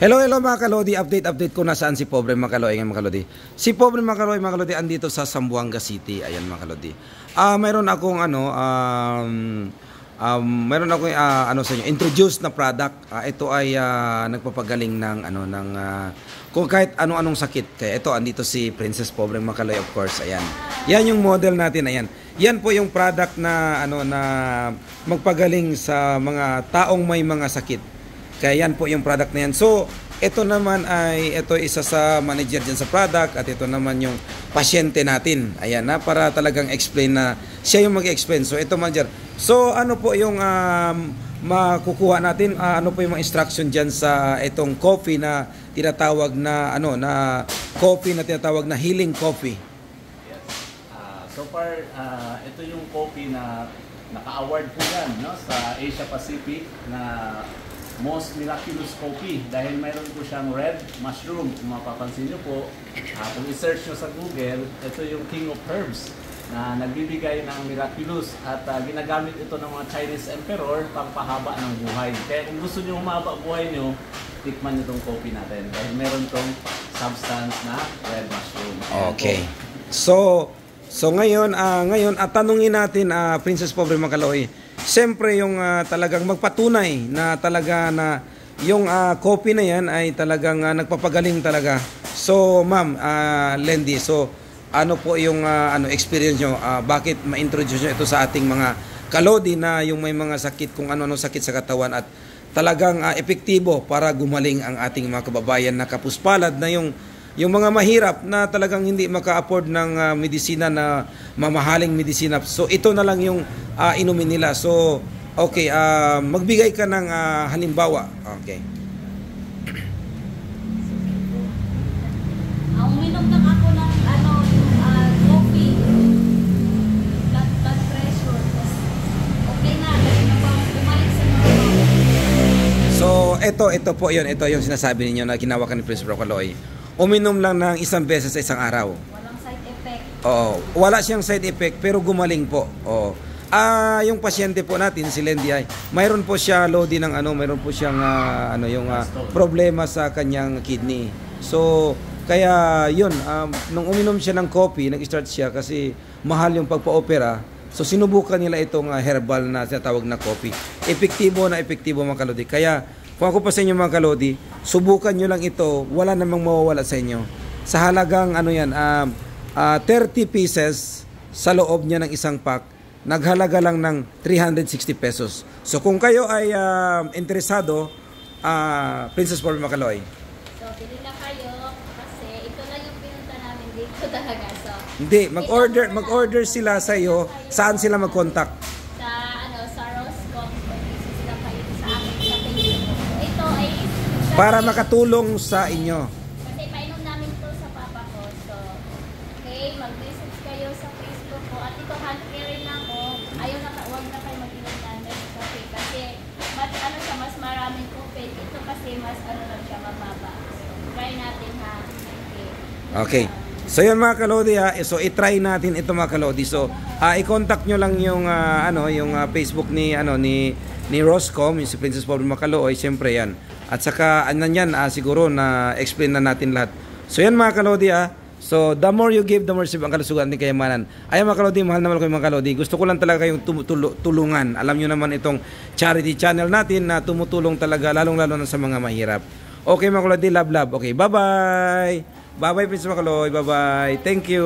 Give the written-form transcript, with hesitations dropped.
Hello, hello mga kalodi. Update ko na saan si Pobre mga kalodi. Mga kalodi. Si Pobre mga kalodi andito sa Zamboanga City. Ayan mga kalodi. Mayroon akong sa inyo, introduce na product. Ito ay nagpapagaling ng kung kahit anong sakit. Kaya ito andito si Princess Pobre mga kalodi, of course. Ayan. Yan yung model natin. Ayan. Yan po yung product na na magpagaling sa mga taong may mga sakit. Kaya yan po yung product na yan. So, ito naman ito isa sa manager dyan sa product at ito naman yung pasyente natin. Ayan na, para talagang explain na siya yung mag-explain. So, ito manager. So, ano po yung makukuha natin? Ano po yung mga instruction dyan sa itong coffee na tinatawag na, coffee na tinatawag na healing coffee? Yes. So far, ito yung coffee na naka-award po yan, no, sa Asia Pacific na most miraculous coffee dahil mayroon po siyang red mushroom. Kung mapapansin nyo po, kung i-search nyo sa Google, ito yung king of herbs na nagbibigay ng miraculous at ginagamit ito ng mga Chinese emperor pangpahaba ng buhay. Kaya kung gusto nyo humaba buhay nyo, tikman nyo itong coffee natin dahil meron itong substance na red mushroom. Okay. So ngayon tanungin natin Princess Pobre mga kalodi. Siyempre yung talagang magpatunay na talaga na yung coffee na yan ay talagang nagpapagaling talaga. So ma'am Lendy, so ano po yung experience nyo? Bakit ma-introduce nyo ito sa ating mga kalodi na yung may mga sakit, kung ano sakit sa katawan at talagang epektibo para gumaling ang ating mga kababayan na kapuspalad na yung mga mahirap na talagang hindi maka-afford ng medisina na mamahaling medisina. So ito na lang yung inumin nila. So okay, magbigay ka ng halimbawa. Okay. Uminom lang ako ng coffee. Blood pressure. Okay na, bumalik sa normal. So ito po yun. Ito yung sinasabi ninyo na ginawa ka ni Prince Broccaloy. Uminom lang ng isang beses sa isang araw. Walang side effect. Oo. Wala siyang side effect pero gumaling po. Oo. Yung pasyente po natin si Lendy ay mayroon po siya loading ng mayroon po siyang problema sa kanyang kidney. So kaya yun, nung uminom siya ng coffee, nag-start siya kasi mahal yung pagpa-opera. So sinubukan nila itong herbal na tinatawag na coffee. Epektibo mga kalodi. Kaya kung ako pa sa inyo mga kalodi, subukan nyo lang ito, wala namang mawawala sa inyo. Sa halagang 30 pieces sa loob niya ng isang pack, naghalaga lang ng 360 pesos. So kung kayo ay interesado, Princess Pobre mga kalodi. So bili na kayo kasi ito lang yung pinunta namin dito talaga. So hindi, mag-order sila sa iyo, saan sila mag-contact? Para makatulong sa inyo. Kasi painom namin to sa papa ko. So, okay, mag-message kayo sa Facebook ko. At ito, hand-carry na ako. Ayaw na, huwag na kayo mag-inom na coffee. Kasi, mas maraming coffee. Ito kasi, mas lang siya, mababa. So, try natin ha. Okay. So, yun mga kalodi So, i-try natin ito mga kalodi. So, i-contact nyo lang yung, yung Facebook ni Roscom, yung si Princess Pobre mga kalodi. Siyempre yan. At saka siguro na explain na natin lahat. So yan mga kalodi So the more you give, the more receive ang kalusugan at kayamanan. Ayan mga kalodi, mahal naman ko yung mga kalodi. Gusto ko lang talaga kayong tulungan. Alam nyo naman itong charity channel natin na tumutulong talaga lalong-lalo na sa mga mahirap. Okay mga kalodi, love. Okay, bye-bye. Bye-bye Prince mga kalodi, bye-bye. Thank you.